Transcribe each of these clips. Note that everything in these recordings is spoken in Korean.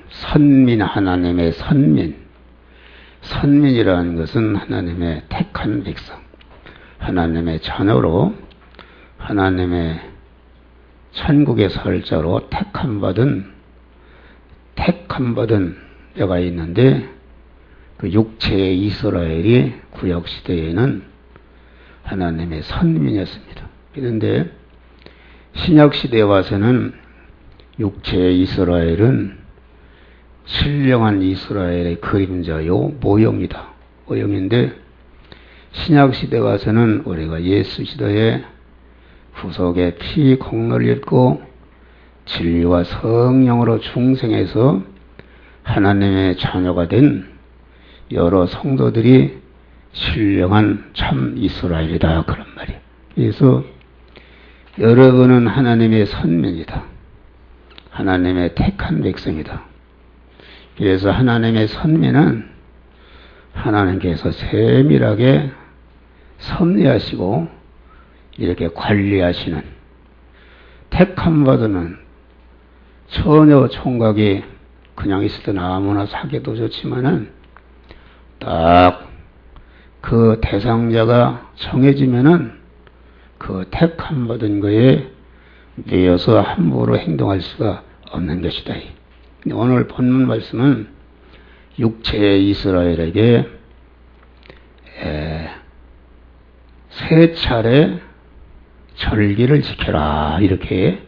선민, 하나님의 선민이라는 것은 하나님의 택한 백성, 하나님의 자녀로 하나님의 천국의 살 자로 택함받은 자가 있는데, 그 육체의 이스라엘이 구약시대에는 하나님의 선민이었습니다. 그런데 신약시대에 와서는 육체의 이스라엘은 신령한 이스라엘의 그림자요 모형인데, 신약시대에 와서는 우리가 예수시대에 후속에 피 공로를 입고 진리와 성령으로 중생해서 하나님의 자녀가 된 여러 성도들이 신령한 참 이스라엘이다, 그런 말이에요. 그래서 여러분은 하나님의 선민이다, 하나님의 택한 백성이다. 그래서 하나님의 선민은 하나님께서 세밀하게 섭리하시고 이렇게 관리하시는, 택함 받으면 처녀 총각이 그냥 있을 때는 아무나 사귀어도 좋지만은 딱 그 대상자가 정해지면은 그 택함 받은 거에 매여서 함부로 행동할 수가 없는 것이다. 오늘 본문 말씀은 육체의 이스라엘에게 세 차례 절기를 지켜라, 이렇게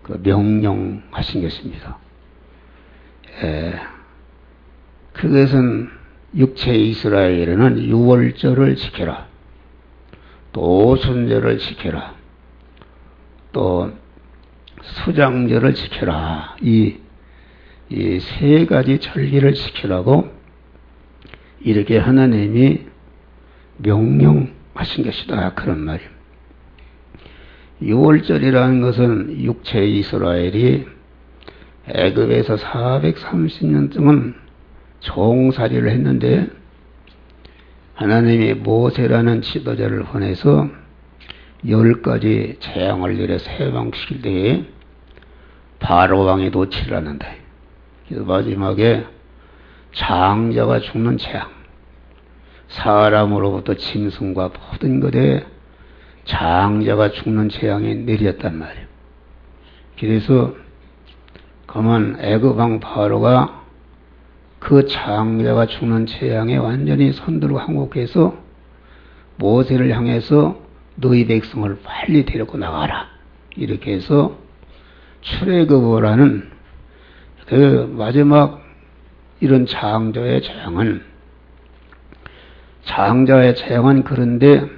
그 명령하신 것입니다. 그것은 육체의 이스라엘에는 유월절을 지켜라, 또 오순절을 지켜라, 또 수장절을 지켜라, 이 세 가지 절기를 지키라고 이렇게 하나님이 명령하신 것이다, 그런 말이에요. 유월절이라는 것은 육체의 이스라엘이 애굽에서 430년 동안 종살이를 했는데, 하나님이 모세라는 지도자를 보내서 10가지 재앙을 내려서 해방시킬 때에 바로 왕이 노치를 하는다. 그래서 마지막에 장자가 죽는 재앙, 사람으로부터 짐승과 모든 것에 장자가 죽는 재앙이 내렸단 말이에요. 그래서 그만 애굽 왕 바로가 그 장자가 죽는 재앙에 완전히 손들고 항복해서 모세를 향해서 너희 백성을 빨리 데리고 나가라, 이렇게 해서 출애굽을 하는 그 마지막 이런 장자의 재앙은 그런데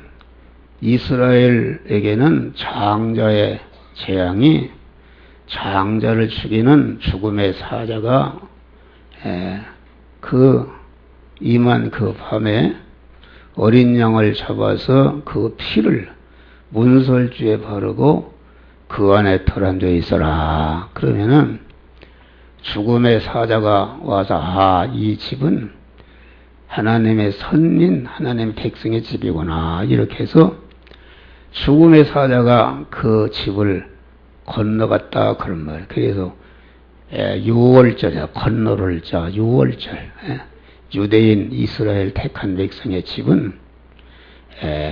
이스라엘에게는 장자의 재앙이 장자를 죽이는 죽음의 사자가 임한 그 밤에 어린 양을 잡아서 그 피를 문설주에 바르고 그 안에 들어앉아 있어라. 그러면은 죽음의 사자가 와서 이 집은 하나님의 선민, 하나님의 백성의 집이구나, 이렇게 해서 죽음의 사자가 그 집을 건너갔다, 그런 말이에요. 그래서 유월절이야, 건너를 자, 유월절. 유대인 이스라엘 택한 백성의 집은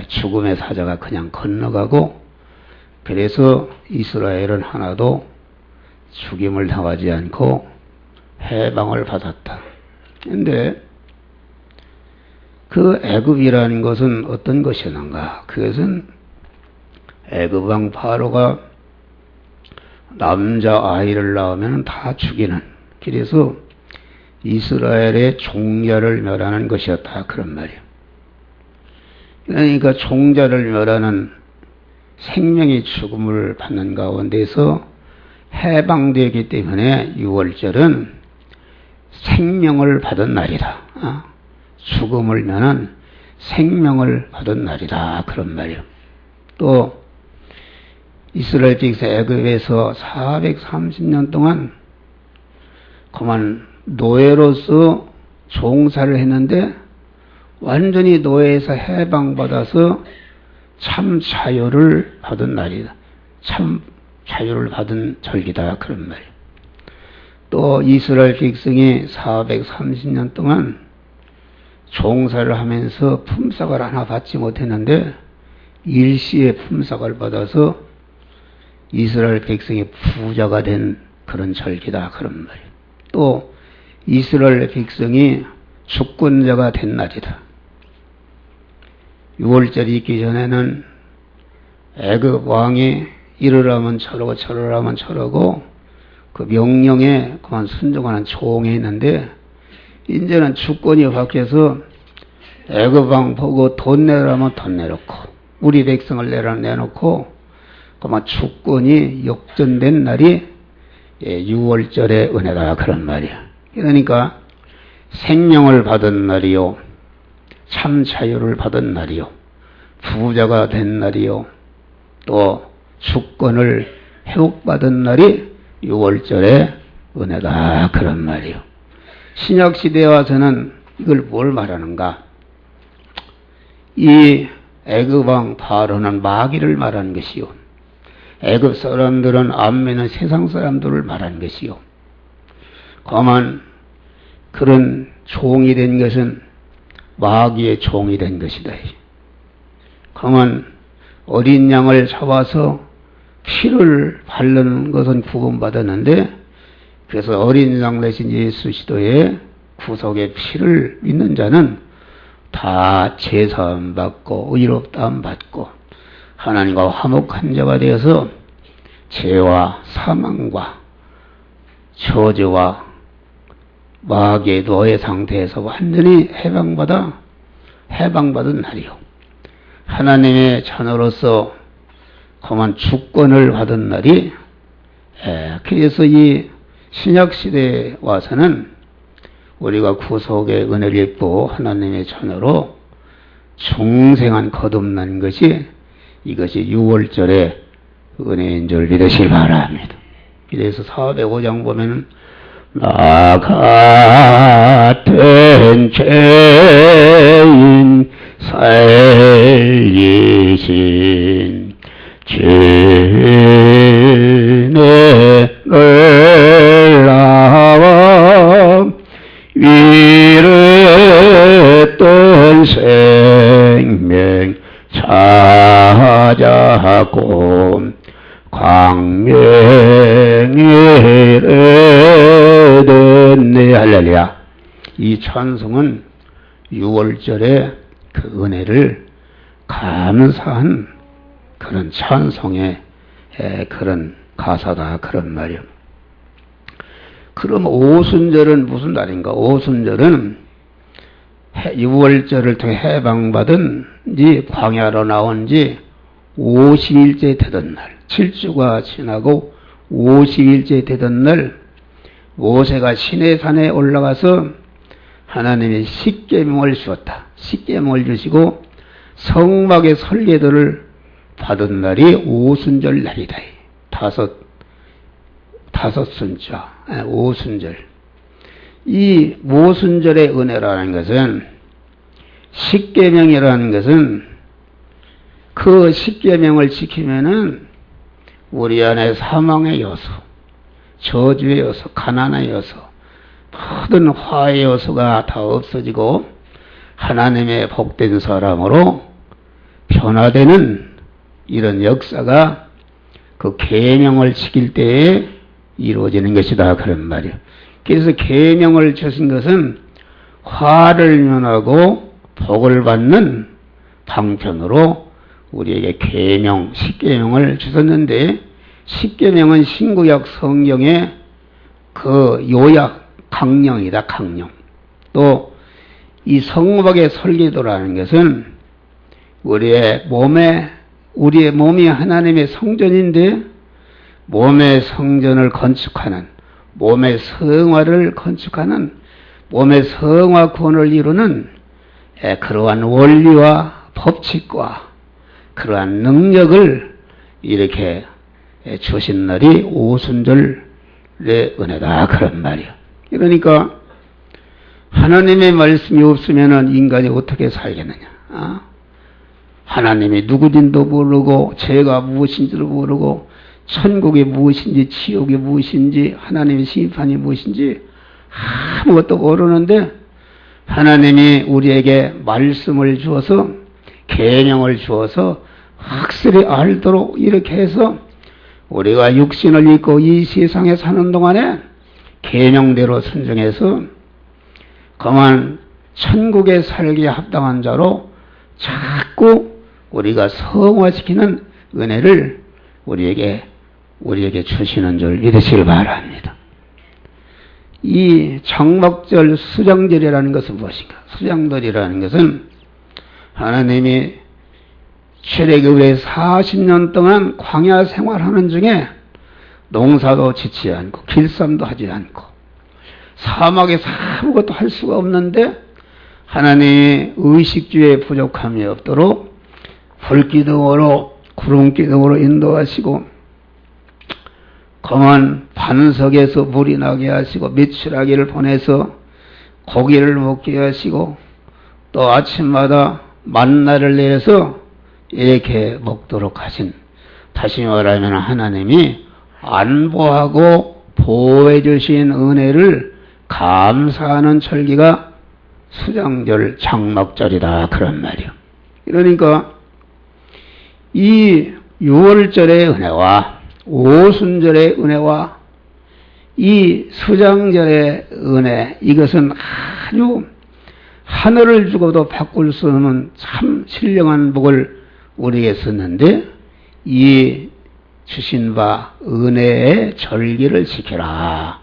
죽음의 사자가 그냥 건너가고, 그래서 이스라엘은 하나도 죽임을 당하지 않고 해방을 받았다. 그런데 그 애굽이라는 것은 어떤 것이었는가? 그것은 애굽 왕 바로가 남자 아이를 낳으면 다 죽이는, 그래서 이스라엘의 종자를 멸하는 것이었다, 그런 말이에요. 그러니까 종자를 멸하는, 생명이 죽음을 받는 가운데서 해방되기 때문에 유월절은 생명을 받은 날이다. 죽음을 면한 생명을 받은 날이다, 그런 말이에요. 또 이스라엘 백성 애굽에서 430년 동안 그만 노예로서 종살을 했는데 완전히 노예에서 해방받아서 참 자유를 받은 날이다. 참 자유를 받은 절기다, 그런 말이에요. 또 이스라엘 백성이 430년 동안 종사를 하면서 품삯을 하나 받지 못했는데 일시에 품삯을 받아서 이스라엘 백성이 부자가 된 그런 절기다 그런 말이에요. 또 이스라엘 백성이 주권자가 된 날이다. 6월절이 있기 전에는 애굽 왕이 이러라면 저러고 저러라면 저러고 그 명령에 그만 순종하는 종이 있는데 이제는 주권이 바뀌어서 애굽 왕 보고 돈 내라면 돈 내놓고 우리 백성을 내놓고 그만 주권이 역전된 날이 6월절의 은혜다 그런 말이야. 그러니까 생명을 받은 날이요, 참 자유를 받은 날이요, 부자가 된 날이요, 또 주권을 회복받은 날이 6월절의 은혜다 그런 말이요. 신약시대에 와서는 이걸 뭘 말하는가? 이 애굽왕 바로는 마귀를 말하는 것이요, 애굽 사람들은 암매는 세상 사람들을 말하는 것이요, 다만 그런 종이 된 것은 마귀의 종이 된 것이다. 다만 어린 양을 잡아서 피를 바르는 것은 구원받았는데, 그래서 어린 양 대신 예수 그리스도의 구속의 피를 믿는 자는 다 제사함 받고 의롭다함 받고 하나님과 화목한 자가 되어서 죄와 사망과 저주와 마귀의 노예 상태에서 완전히 해방받은 날이요, 하나님의 자녀로서 그만 주권을 받은 날이, 그래서 이 신약시대에 와서는 우리가 구속의 은혜를 입고 하나님의 자녀로 중생한 거듭난 것이, 이것이 6월절의 은혜인 줄 믿으시기 바랍니다. 그래서 405장 보면 나 같은 죄인 살리신 주의 놀라워 위로했던 생명 찾았고 광명이 얻었네. 할렐루야. 이 찬송은 6월절의 그 은혜를 감사한 그런 찬송의 그런 가사다 그런 말이요. 그럼 오순절은 무슨 날인가? 오순절은 6월절을 통해 해방받은 지 광야로 나온 지 50일째 되던 날, 7주가 지나고 50일째 되던 날, 모세가 시내산에 올라가서 하나님의 십계명을 주었다. 십계명을 주시고 성막의 설계도를 받은 날이 오순절 날이다. 다섯 순자, 오순절. 이 오순절의 은혜라는 것은, 십계명이라는 것은 그 십계명을 지키면은 우리 안에 사망의 요소, 저주의 요소, 가난의 요소, 모든 화의 요소가 다 없어지고 하나님의 복된 사람으로 변화되는 이런 역사가 그 계명을 지킬 때에 이루어지는 것이다 그런 말이에요. 그래서 계명을 주신 것은 화를 면하고 복을 받는 방편으로 우리에게 계명, 십계명을 주셨는데, 십계명은 신구약 성경의 그 요약 강령이다, 강령. 또 이 성막의 설계도라는 것은 우리의 몸이 하나님의 성전인데, 몸의 성전을 건축하는, 몸의 성화를 건축하는, 몸의 성화 구원을 이루는 그러한 원리와 법칙과 그러한 능력을 이렇게 주신 날이 오순절의 은혜다 그런 말이야. 그러니까 하나님의 말씀이 없으면 인간이 어떻게 살겠느냐? 하나님이 누구인지도 모르고 죄가 무엇인지도 모르고 천국이 무엇인지 지옥이 무엇인지 하나님의 심판이 무엇인지 아무것도 모르는데 하나님이 우리에게 말씀을 주어서 계명을 주어서 확실히 알도록 이렇게 해서 우리가 육신을 입고 이 세상에 사는 동안에 계명대로 순종해서 그만 천국에 살기에 합당한 자로 자꾸 우리가 성화시키는 은혜를 우리에게 주시는 줄 믿으시길 바랍니다. 이 정목절 수장절이라는 것은 무엇인가? 수장절이라는 것은 하나님이 출애굽의 40년 동안 광야 생활하는 중에 농사도 짓지 않고 길쌈도 하지 않고 사막에서 아무것도 할 수가 없는데 하나님이 의식주에 부족함이 없도록 불기둥으로 구름기둥으로 인도하시고 검은 반석에서 물이 나게 하시고 메추라기를 보내서 고기를 먹게 하시고 또 아침마다 만나를 내려서 이렇게 먹도록 하신, 다시 말하면 하나님이 안보하고 보호해 주신 은혜를 감사하는 절기가 수장절 장막절이다 그런 말이요. 그러니까 이 6월절의 은혜와 오순절의 은혜와 이 수장절의 은혜, 이것은 아주 하늘을 주고도 바꿀 수 없는 참 신령한 복을 우리에게 썼는데, 이 주신 바 은혜의 절기를 지켜라.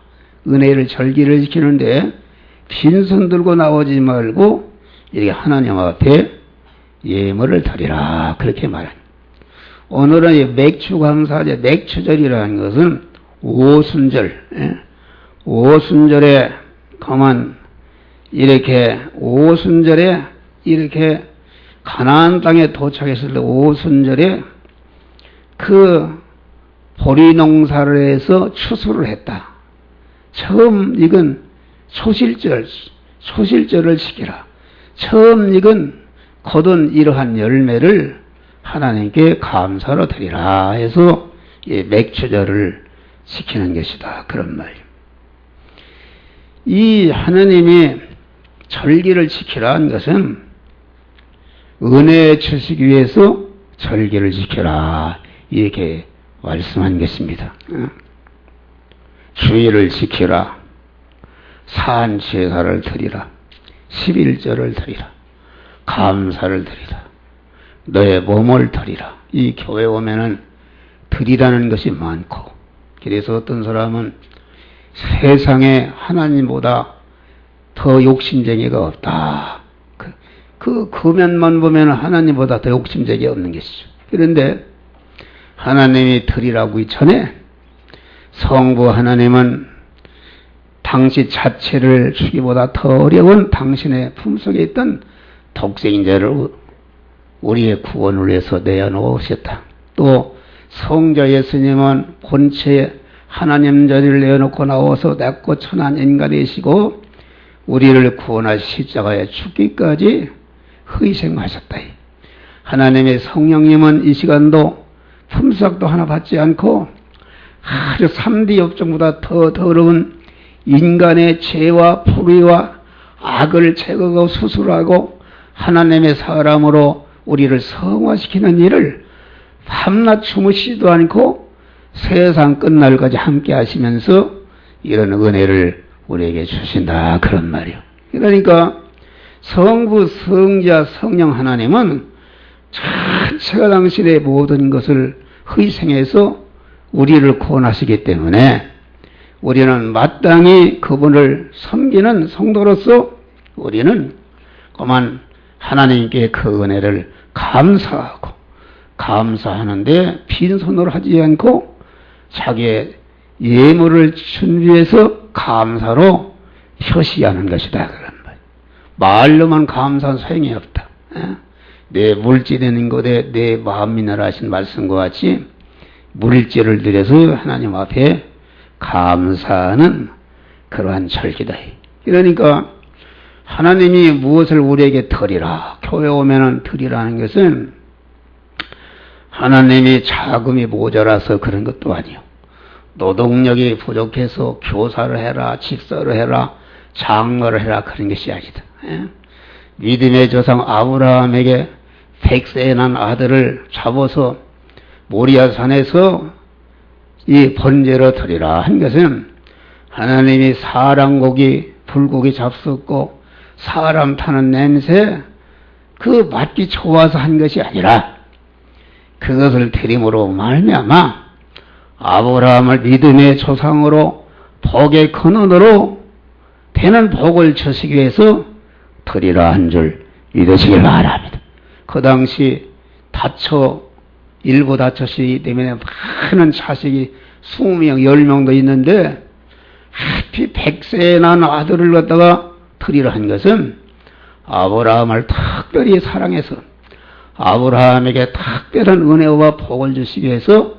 은혜를 절기를 지키는데 빈손 들고 나오지 말고 이렇게 하나님 앞에 예물을 드리라 그렇게 말합니다. 오늘은 이 맥추감사제 맥추절이라는 것은 오순절, 오순절에 가만 이렇게 오순절에 이렇게 가나안 땅에 도착했을 때 오순절에 그 보리 농사를 해서 추수를 했다. 처음 익은 소실절을 지키라. 처음 익은 거둔 이러한 열매를 하나님께 감사로 드리라 해서 이 맥추절을 지키는 것이다. 그런 말이에요. 이 하나님이 절기를 지키라는 것은 은혜 주시기 위해서 절기를 지켜라 이렇게 말씀한 것입니다. 주일을 지키라, 산제사를 드리라, 11절을 드리라, 감사를 드리라, 너의 몸을 드리라. 이 교회 오면은 드리라는 것이 많고, 그래서 어떤 사람은 세상에 하나님보다 더 욕심쟁이가 없다. 그 금연만 보면 하나님보다 더 욕심쟁이 없는 것이죠. 그런데 하나님이 드리라고 전에 성부 하나님은 당시 자체를 주기보다 더 어려운 당신의 품속에 있던 독생자를 우리의 구원을 위해서 내어놓으셨다. 또 성자 예수님은 본체 하나님 자리를 내어놓고 나와서 낮고 천한 인간이시고 우리를 구원하시 십자가에 죽기까지 희생하셨다. 하나님의 성령님은 이 시간도 품삯도 하나 받지 않고 아주 3D 업종보다 더 더러운 인간의 죄와 불의와 악을 제거하고 수술하고 하나님의 사람으로 우리를 성화시키는 일을 밤낮 주무시지도 않고 세상 끝날까지 함께 하시면서 이런 은혜를 우리에게 주신다 그런 말이요. 그러니까 성부, 성자, 성령 하나님은 전체가 당신의 모든 것을 희생해서 우리를 구원하시기 때문에 우리는 마땅히 그분을 섬기는 성도로서 우리는 그만 하나님께 그 은혜를 감사하는데 빈손으로 하지 않고 자기의 예물을 준비해서 감사로 표시하는 것이다. 그런 말. 말로만 감사한 소용이 없다. 내 물질되는 것에 내 마음이나라 하신 말씀과 같이 물질을 들여서 하나님 앞에 감사하는 그러한 절기다. 그러니까 하나님이 무엇을 우리에게 드리라. 교회 오면은 드리라는 것은 하나님이 자금이 모자라서 그런 것도 아니요. 노동력이 부족해서 교사를 해라, 집사를 해라, 장로를 해라 그런 것이 아니다. 예? 믿음의 조상 아브라함에게 100세에 난 아들을 잡아서 모리아 산에서 이 번제로 드리라 한 것은 하나님이 사람고기, 불고기 잡숫고 사람 타는 냄새 그 맡기 좋아서 한 것이 아니라 그것을 드림으로 말미암아 아브라함을 믿음의 조상으로 복의 근원으로 되는 복을 주시기 위해서 드리라 한 줄 믿으시길 바랍니다. 그 당시 일부 다처시기 때문에 많은 자식이 20명, 10명도 있는데 하필 100세에 난 아들을 갖다가 드리라 한 것은 아브라함을 특별히 사랑해서 아브라함에게 특별한 은혜와 복을 주시기 위해서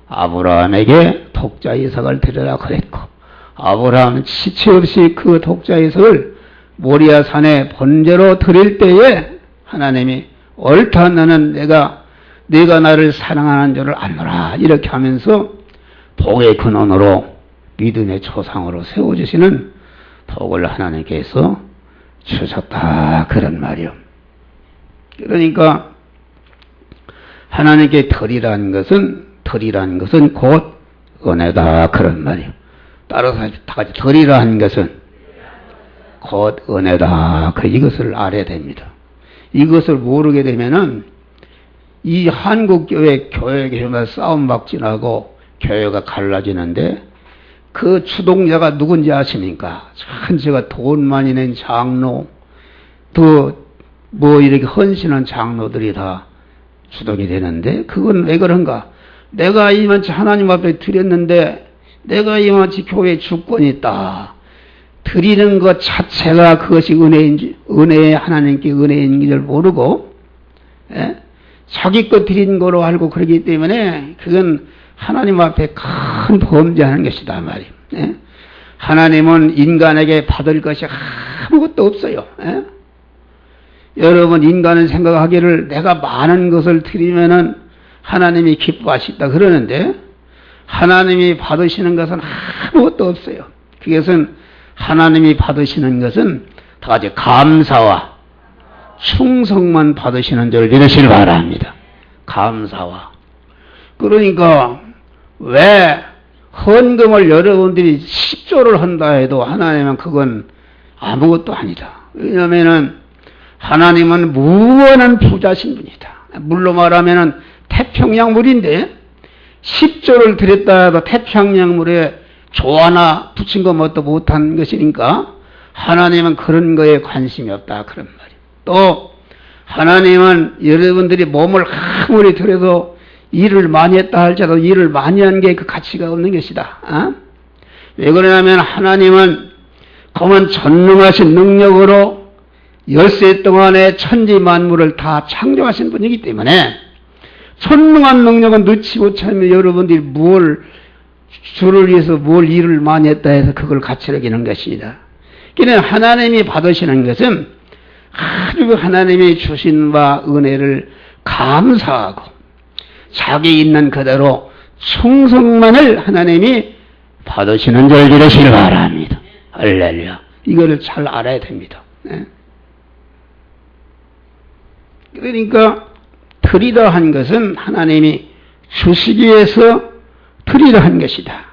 아브라함에게 독자 이삭을 드리라 그랬고 아브라함은 지체 없이 그 독자 이삭을 모리아 산에 번제로 드릴 때에 하나님이 옳다 너는 내가 나를 사랑하는 줄을 아노라 이렇게 하면서 복의 근원으로 믿음의 조상으로 세워주시는 복을 하나님께서 주셨다 그런 말이요. 그러니까 하나님께 드리라는 것은 곧 은혜다 그런 말이요. 따라서 다 같이 드리라 한 것은 곧 은혜다. 이것을 알아야 됩니다. 이것을 모르게 되면은 이 한국교회 교회마다 싸움박진하고 교회가 갈라지는데 그 주동자가 누군지 아십니까? 전체가 돈 많이 낸 장로 또 뭐 이렇게 헌신한 장로들이 다 주동이 되는데 그건 왜 그런가? 내가 이만치 하나님 앞에 드렸는데 내가 이만치 교회에 주권이 있다. 드리는 것 자체가 그것이 은혜의 하나님께 은혜인 줄 모르고 자기 것 드린 거로 알고 그러기 때문에 그건 하나님 앞에 큰 범죄하는 것이다 말이에요. 하나님은 인간에게 받을 것이 아무것도 없어요. 여러분 인간은 생각하기를 내가 많은 것을 드리면은 하나님이 기뻐하시다 그러는데 하나님이 받으시는 것은 아무것도 없어요. 그것은 하나님이 받으시는 것은 다 같이 감사와 충성만 받으시는 줄 믿으시길 바랍니다. 감사와. 그러니까 왜 헌금을 여러분들이 10조를 한다 해도 하나님은 그건 아무것도 아니다. 왜냐하면 하나님은 무한한 부자신 분이다. 물로 말하면 태평양물인데 10조를 드렸다 해도 태평양물에 조 하나 붙인 거 뭣도 못한 것이니까 하나님은 그런 거에 관심이 없다 그런 말이에요. 또 하나님은 여러분들이 몸을 아무리 들여도 일을 많이 했다 할지라도 일을 많이 한 게 그 가치가 없는 것이다. 왜 그러냐면 하나님은 그만 전능하신 능력으로 열세 동안에 천지 만물을 다 창조하신 분이기 때문에 전능한 능력은 넣지 못하면 여러분들이 주를 위해서 뭘 일을 많이 했다 해서 그걸 가치를 기는 것입니다. 그러니까 하나님이 받으시는 것은 아주 하나님이 주신 바 은혜를 감사하고 자기 있는 그대로 충성만을 하나님이 받으시는 줄 믿으시길 바랍니다. 할렐루야. 이거를 잘 알아야 됩니다. 그러니까 드리라 한 것은 하나님이 주시기 위해서 드리라 한 것이다.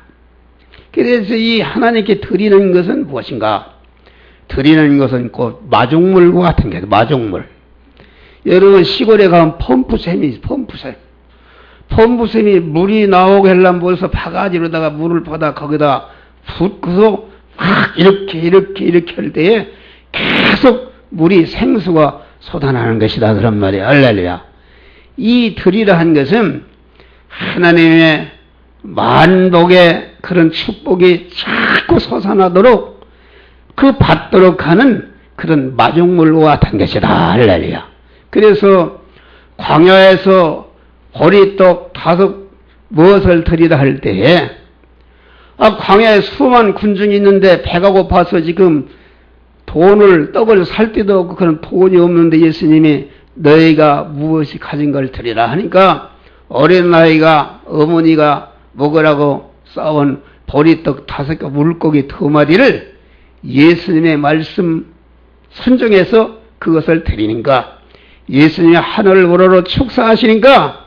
그래서 이 하나님께 드리는 것은 무엇인가? 드리는 것은 곧 마중물과 같은 게 마중물. 여러분 시골에 가면 펌프샘이 있어요. 펌프샘이 물이 나오게 하려면 벌써 바가지로다가 물을 받아 거기다 붓고서 막 이렇게 할 때에 계속 물이 생수가 쏟아나는 것이다 그런 말이에요. 할렐루야. 이 드리라 한 것은 하나님의 만복의 그런 축복이 자꾸 솟아나도록 그 받도록 하는 그런 마중물과 같은 것이다. 할렐루야. 그래서 광야에서 보리떡 5 무엇을 드리다 할 때에 광야에 수많은 군중이 있는데 배가 고파서 지금 떡을 살 데도 없고 그런 돈이 없는데 예수님이 너희가 무엇이 가진 걸 드리라 하니까 어린 나이가 어머니가 먹으라고 싸온 보리떡 5개 물고기 2마리를 예수님의 말씀 순종해서 그것을 드리니까 예수님이 하늘을 우러러 축사하시니까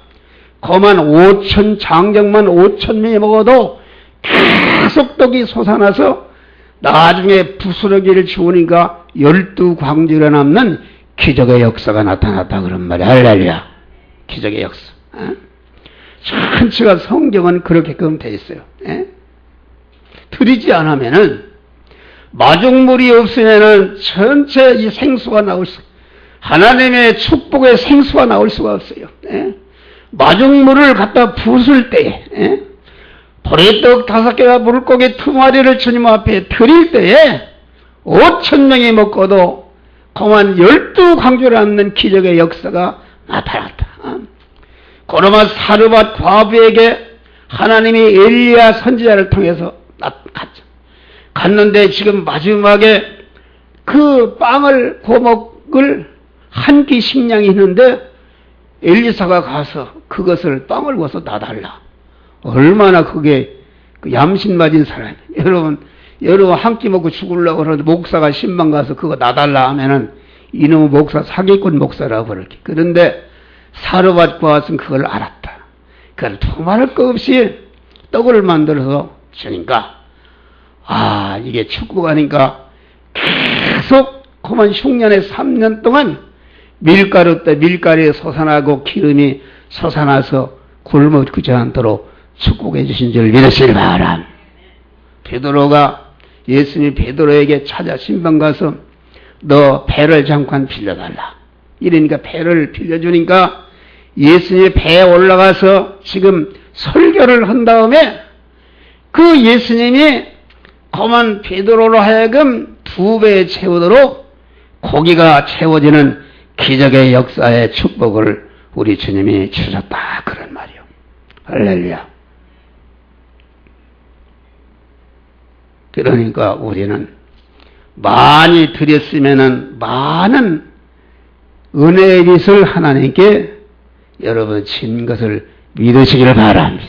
거만 5천 장정만 5,000명이 먹어도 계속 떡이 솟아나서 나중에 부스러기를 주우니까 12광주가 남는 기적의 역사가 나타났다 그런 말이야. 할렐루야. 기적의 역사. 전체가 성경은 그렇게끔 돼 있어요. 드리지 않으면은 마중물이 없으면은 전체 이 생수가 나올 수, 하나님의 축복의 생수가 나올 수가 없어요. 마중물을 갖다 부술 때에, 보리떡 5개와 물고기 2마리를 주님 앞에 드릴 때에 5,000명이 먹고도 그만 12광주를 남는 기적의 역사가 나타났다. 고르마 사르밧 과부에게 하나님이 엘리야 선지자를 통해서 갔죠. 갔는데 지금 마지막에 그 빵을 고목을 한 끼 식량이 있는데 엘리사가 가서 그것을 빵을 구워서 놔달라. 얼마나 그게 얌신 맞은 사람이에요. 여러분 한 끼 먹고 죽으려고 그러는데 목사가 신방 가서 그거 놔달라 하면은 이놈의 목사 사기꾼 목사라고 그렇게. 그런데 사르밧 과부는 그걸 알았다. 그걸 두말할 것 없이 떡을 만들어서 주니까 이게 축복하니까 계속 그만 흉년에 3년 동안 밀가루에 솟아나고 기름이 솟아나서 굶어 죽지 않도록 축복해 주신 줄 믿으시기 바람. 베드로가 예수님이 베드로에게 찾아 신방 가서 너 배를 잠깐 빌려달라. 이러니까 배를 빌려주니까 예수님이 배에 올라가서 지금 설교를 한 다음에 그 예수님이 그만 베드로로 하여금 2배 채우도록 고기가 채워지는 기적의 역사의 축복을 우리 주님이 주셨다 그런 말이요. 할렐루야. 그러니까 우리는 많이 드렸으면은 많은 은혜의 빛을 하나님께 여러분 진 것을 믿으시기를 바랍니다.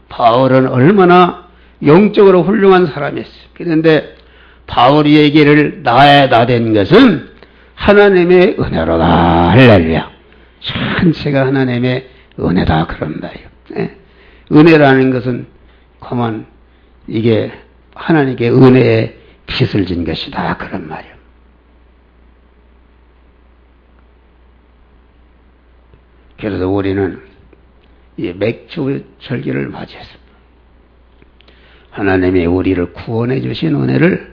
바울은 얼마나 영적으로 훌륭한 사람이었어요. 그런데 바울이 얘기를 나된 것은 하나님의 은혜로다. 할렐루야. 전체가 하나님의 은혜다 그런 말이에요. 은혜라는 것은 그만 이게 하나님께 은혜의 빚을 진 것이다 그런 말이에요. 그래서 우리는 이 맥주 절기를 맞이해서 하나님이 우리를 구원해 주신 은혜를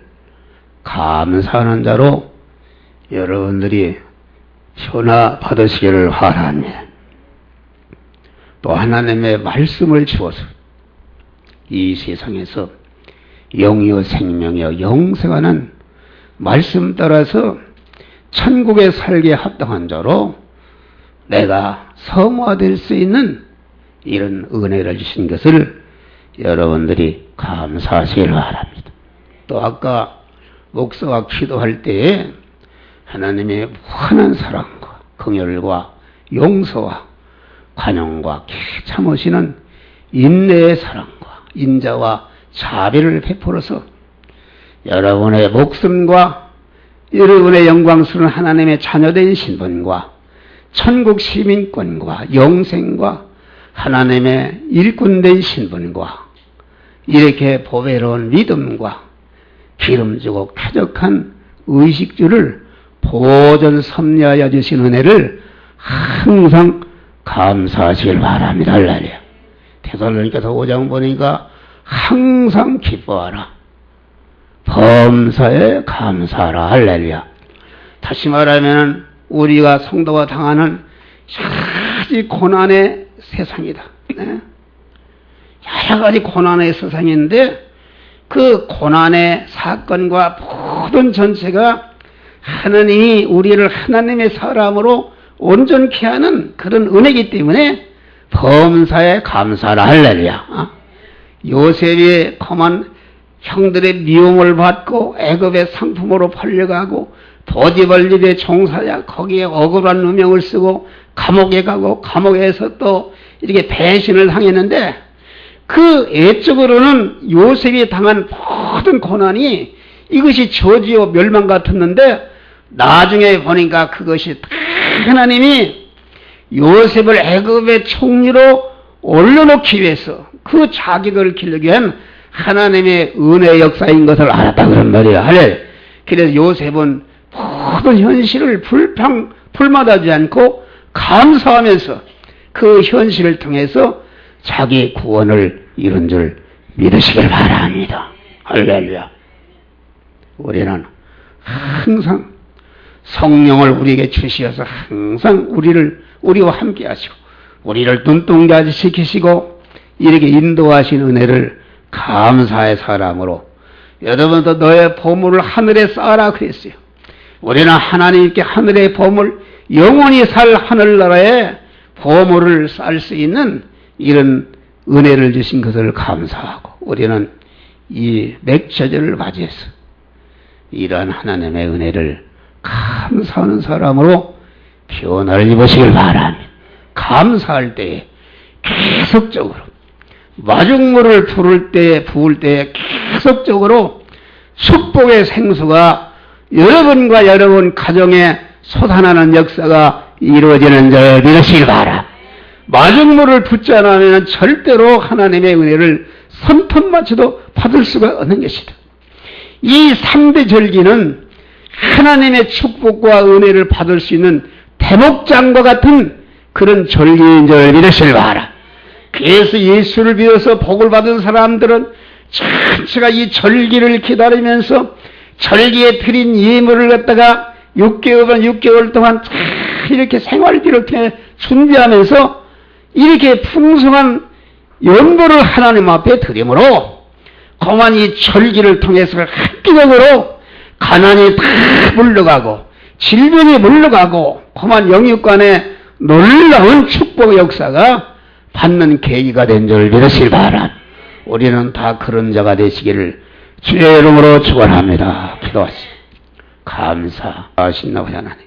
감사하는 자로 여러분들이 현화 받으시기를 바랍니다. 또 하나님의 말씀을 주어서 이 세상에서 영이요 생명이요 영생하는 말씀 따라서 천국에 살기에 합당한 자로 내가 성화될 수 있는 이런 은혜를 주신 것을 여러분들이 감사하시길 바랍니다. 또 아까 목사가 기도할 때에 하나님의 무한한 사랑과 긍휼과 용서와 관용과 참으시는 인내의 사랑과 인자와 자비를 베풀어서 여러분의 목숨과 여러분의 영광스러운 하나님의 자녀된 신분과 천국 시민권과 영생과 하나님의 일꾼된 신분과 이렇게 보배로운 믿음과 기름지고 쾌적한 의식주를 보존 섭리하여 주신 은혜를 항상 감사하시길 바랍니다. 할렐루야. 데살로니가서 5장 보니까 항상 기뻐하라. 범사에 감사하라. 할렐루야. 다시 말하면 우리가 성도가 당하는 여러 가지 고난의 세상이다. 여러 가지 고난의 세상인데 그 고난의 사건과 모든 전체가 하나님이 우리를 하나님의 사람으로 온전케 하는 그런 은혜이기 때문에 범사에 감사하라. 할렐루야. 요셉이 험한 형들의 미움을 받고 애굽의 상품으로 팔려가고 보디발 집에 종사자 거기에 억울한 누명을 쓰고 감옥에 가고 감옥에서 또 이렇게 배신을 당했는데 그 애적으로는 요셉이 당한 모든 고난이 이것이 저주요 멸망 같았는데 나중에 보니까 그것이 다 하나님이 요셉을 애굽의 총리로 올려놓기 위해서 그 자기들을 기르기 위한 하나님의 은혜 역사인 것을 알았다 그런 말이야. 할렐. 그래서 요셉은 모든 현실을 불마다하지 않고 감사하면서 그 현실을 통해서 자기 구원을 이룬 줄 믿으시길 바랍니다. 할렐루야. 우리는 항상 성령을 우리에게 주시어서 항상 우리와 함께 하시고 우리를 눈동자지 시키시고 이렇게 인도하신 은혜를 감사의 사람으로 여러분도 너의 보물을 하늘에 쌓아라 그랬어요. 우리는 하나님께 하늘의 보물, 영원히 살 하늘나라에 보물을 쌓을 수 있는 이런 은혜를 주신 것을 감사하고 우리는 이 맥처절을 맞이해서 이러한 하나님의 은혜를 감사하는 사람으로 변화를 입으시길 바랍니다. 감사할 때에 계속적으로 마중물을 부을 때에 계속적으로 축복의 생수가 여러분과 여러분 가정에 솟아나는 역사가 이루어지는 줄 믿으시길 바랍니다. 마중물을 붓지 않으면 절대로 하나님의 은혜를 손톱만쳐도 받을 수가 없는 것이다. 이 3대 절기는 하나님의 축복과 은혜를 받을 수 있는 대목장과 같은 그런 절기인 줄 믿으시길 바랍니다. 그래서 예수를 믿어서 복을 받은 사람들은 전체가 이 절기를 기다리면서 절기에 드린 예물을 갖다가 6개월 동안 이렇게 생활비를 통해 준비하면서 이렇게 풍성한 연보를 하나님 앞에 드림으로 그만 이 절기를 통해서 획기적으로 가난이 다 물러가고 질병이 물러가고 그만 영육간에 놀라운 축복의 역사가 받는 계기가 된 줄 믿으시길 바랍니다. 우리는 다 그런 자가 되시기를 주의 이름으로 축원합니다. 기도하시오. 감사하신다 하나님.